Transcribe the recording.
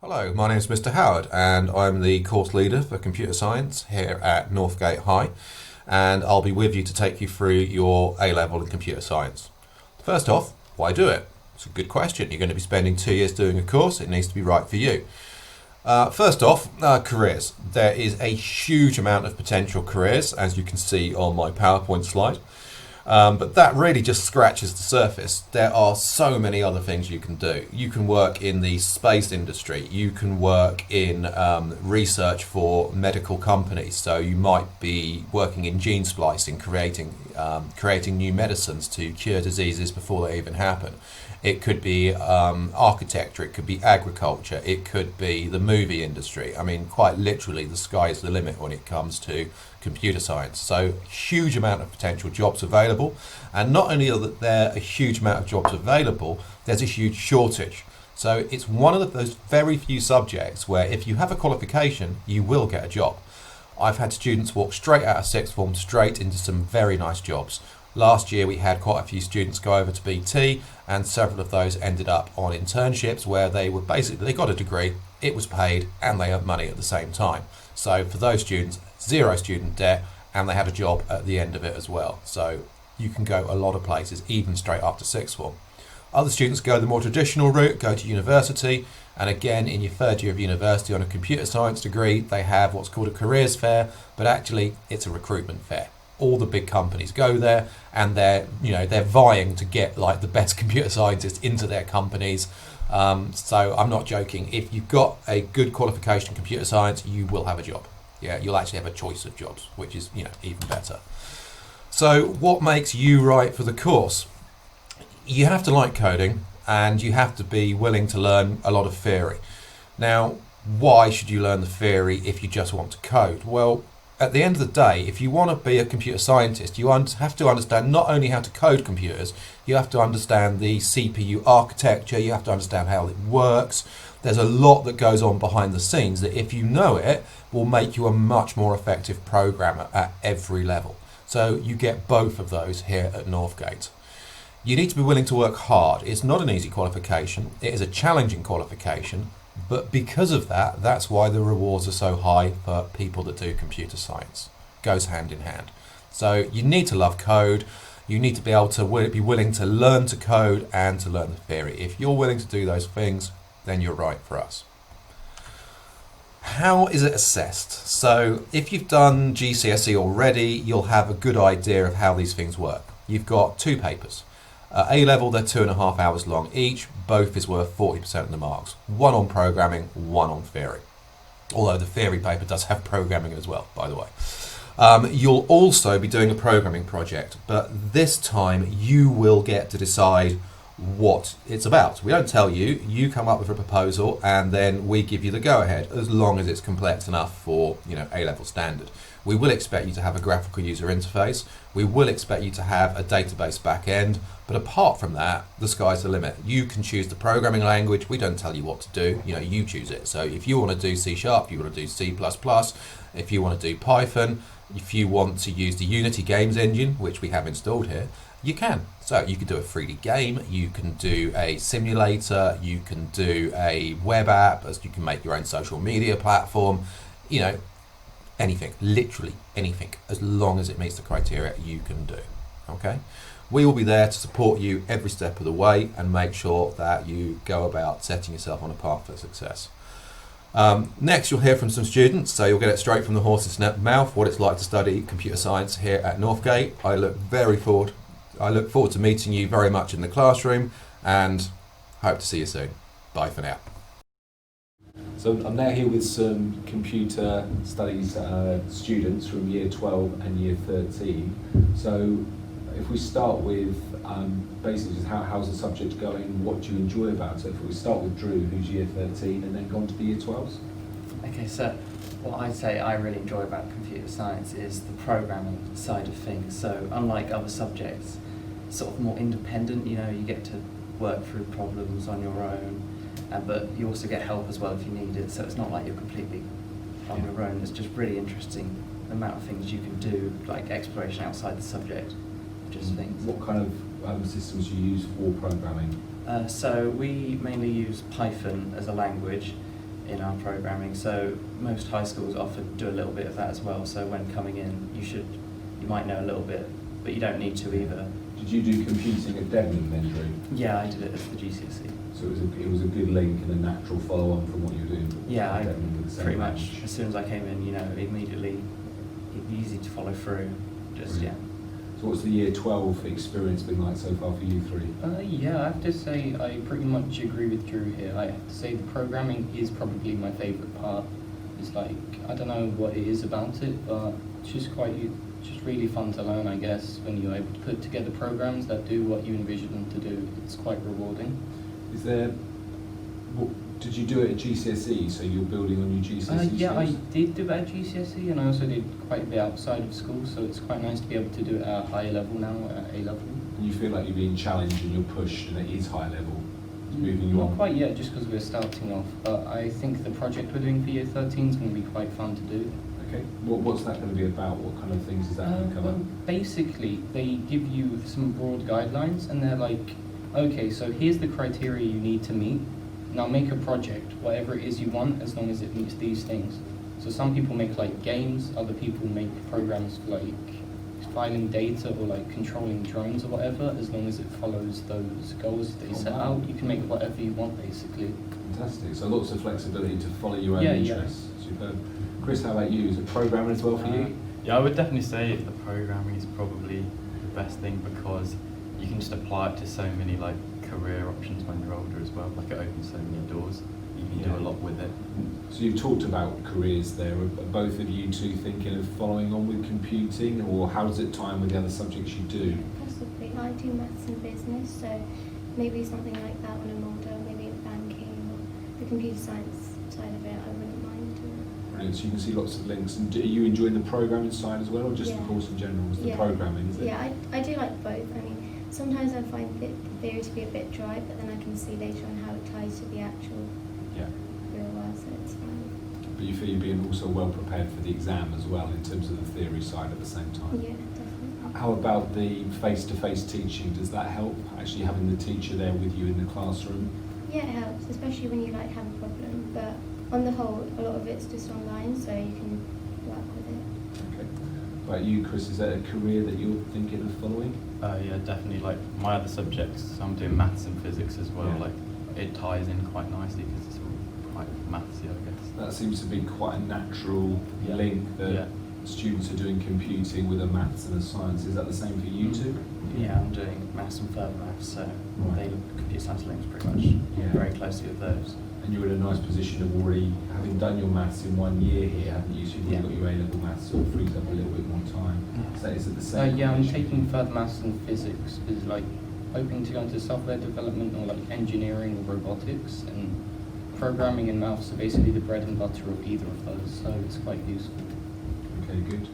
Hello, my name is Mr. Howard and I'm the course leader for computer science here at Northgate High, and I'll be with you to take you through your A-level in computer science. First off, why do it? It's a good question. You're going to be spending 2 years doing a course. It needs to be right for you. First off, careers. There is a huge amount of potential careers, as you can see on my PowerPoint slide. But that really just scratches the surface. There are so many other things you can do. You can work in the space industry. You can work in research for medical companies. So you might be working in gene splicing, creating new medicines to cure diseases before they even happen. It could be architecture, it could be agriculture, it could be the movie industry. I mean, quite literally, the sky is the limit when it comes to computer science. So, huge amount of potential jobs available. And not only are there a huge amount of jobs available, there's a huge shortage. So, it's one of those very few subjects where if you have a qualification, you will get a job. I've had students walk straight out of sixth form straight into some very nice jobs. Last year we had quite a few students go over to BT, and several of those ended up on internships where they got a degree, it was paid, and they earned money at the same time. So for those students, zero student debt, and they had a job at the end of it as well. So you can go a lot of places, even straight after sixth form. Other students go the more traditional route, go to university, and again in your third year of university on a computer science degree, they have what's called a careers fair, but actually it's a recruitment fair. All the big companies go there, and they're vying to get like the best computer scientists into their companies. So I'm not joking. If you've got a good qualification in computer science, you will have a job. Yeah, you'll actually have a choice of jobs, which is even better. So what makes you right for the course? You have to like coding, and you have to be willing to learn a lot of theory. Now, why should you learn the theory if you just want to code? Well, at the end of the day, if you want to be a computer scientist, you have to understand not only how to code computers, you have to understand the CPU architecture, you have to understand how it works. There's a lot that goes on behind the scenes that, if you know it, will make you a much more effective programmer at every level. So you get both of those here at Northgate. You need to be willing to work hard. It's not an easy qualification, it is a challenging qualification. But because of that, that's why the rewards are so high for people that do computer science. Goes hand in hand. So you need to love code. You need to be able to be willing to learn to code and to learn the theory. If you're willing to do those things, then you're right for us. How is it assessed? So if you've done GCSE already, you'll have a good idea of how these things work. You've got 2 papers. A-level, they're 2.5 hours long each. Both is worth 40% of the marks. One on programming, one on theory. Although the theory paper does have programming as well, by the way. You'll also be doing a programming project, but this time you will get to decide what it's about. We don't tell you, you come up with a proposal and then we give you the go-ahead, as long as it's complex enough for A-level standard. We will expect you to have a graphical user interface. We will expect you to have a database backend. But apart from that, the sky's the limit. You can choose the programming language. We don't tell you what to do. You choose it. So if you want to do C#, you want to do C++, if you want to do Python, if you want to use the Unity games engine, which we have installed here, you can. So you can do a 3D game, you can do a simulator, you can do a web app, you can make your own social media platform, anything, literally anything, as long as it meets the criteria, you can do. Okay? We will be there to support you every step of the way and make sure that you go about setting yourself on a path for success. Next, you'll hear from some students, so you'll get it straight from the horse's mouth, what it's like to study computer science here at Northgate. I look forward to meeting you very much in the classroom, and hope to see you soon. Bye for now. So I'm now here with some computer studies students from year 12 and year 13. So if we start with basically just how's the subject going, what do you enjoy about it? If we start with Drew, who's year 13, and then go on to the year 12s. Okay, so what I'd say I really enjoy about computer science is the programming side of things. So unlike other subjects, sort of more independent, you get to work through problems on your own, but you also get help as well if you need it, so it's not like you're completely on your own. It's just really interesting the amount of things you can do, like exploration outside the subject, just things. What kind of systems do you use for programming? So we mainly use Python as a language, in our programming. So most high schools offer do a little bit of that as well. So when coming in, you might know a little bit, but you don't need to either. Did you do computing at Devon then, Drew? Yeah, I did it as the GCSE. So it was a good link and a natural follow-on from what you were doing? Yeah, at I Devon with the same pretty much, age? as soon as I came in, immediately easy to follow through. Just, Brilliant. So what's the year 12 experience been like so far for you three? Yeah, I have to say I pretty much agree with Drew here. I have to say the programming is probably my favourite part. It's like, I don't know what it is about it, but it's just really fun to learn, I guess, when you're able to put together programs that do what you envision them to do. It's quite rewarding. Did you do it at GCSE, so you're building on your GCSE Yeah, I skills? did do it at GCSE, and I also did quite a bit outside of school, so it's quite nice to be able to do it at a higher level now, at A level. And you feel like you're being challenged and you're pushed and it is high level? It's moving you Not on? quite yet, just because we're starting off, but I think the project we're doing for year 13 is going to be quite fun to do. Okay. What's that going to be about? What kind of things is that going to cover? Well, basically, they give you some broad guidelines, and they're like, okay, so here's the criteria you need to meet. Now make a project, whatever it is you want, as long as it meets these things. So some people make like games, other people make programs for like filing data or like controlling drones or whatever. As long as it follows those goals they set out, you can make whatever you want, basically. Fantastic. So lots of flexibility to follow your own Yeah, interests. Superb. Chris, how about you? Is it programming as well for you? Yeah, I would definitely say the programming is probably the best thing because you can just apply it to so many like career options when you're older as well. Like it opens so many doors. You can do a lot with it. So you've talked about careers there. Are both of you two thinking of following on with computing, or how does it tie in with the other subjects you do? Possibly. I do maths and business, so maybe something like that when I'm older, maybe banking or the computer science side of it, I wouldn't mind doing. Brilliant. So you can see lots of links. And are you enjoying the programming side as well, or just Yeah. the course in general? Is the Yeah. programming, is it? Yeah, I do like both. I mean, sometimes I find the theory to be a bit dry, but then I can see later on how it ties to the actual Yeah. real world, so it's fine. But you feel you're being also well prepared for the exam as well in terms of the theory side at the same time? Yeah, definitely. How about the face-to-face teaching? Does that help, actually having the teacher there with you in the classroom? Yeah, it helps, especially when you like have a problem, but on the whole, a lot of it's just online, so you can work with it. Okay. About you, Chris, is that a career that you're thinking of following? Yeah, definitely. Like my other subjects, so I'm doing maths and physics as well. Yeah. Like it ties in quite nicely because it's all quite mathsy, I guess. That seems to be quite a natural Yeah. link that Yeah. students are doing computing with a maths and a science. Is that the same for you two? Yeah, I'm doing maths and further maths, so Right. computer science links pretty much Yeah. very closely with those. And you're in a nice position of already having done your maths in 1 year here, haven't you? So you've already Yeah. got your A-level maths, so it frees up a little bit more time. Yeah. So is it the same? Yeah, I'm condition? taking further maths and physics, is like hoping to go into software development or like engineering or robotics, and programming and maths are basically the bread and butter of either of those, so it's quite useful. Okay, good.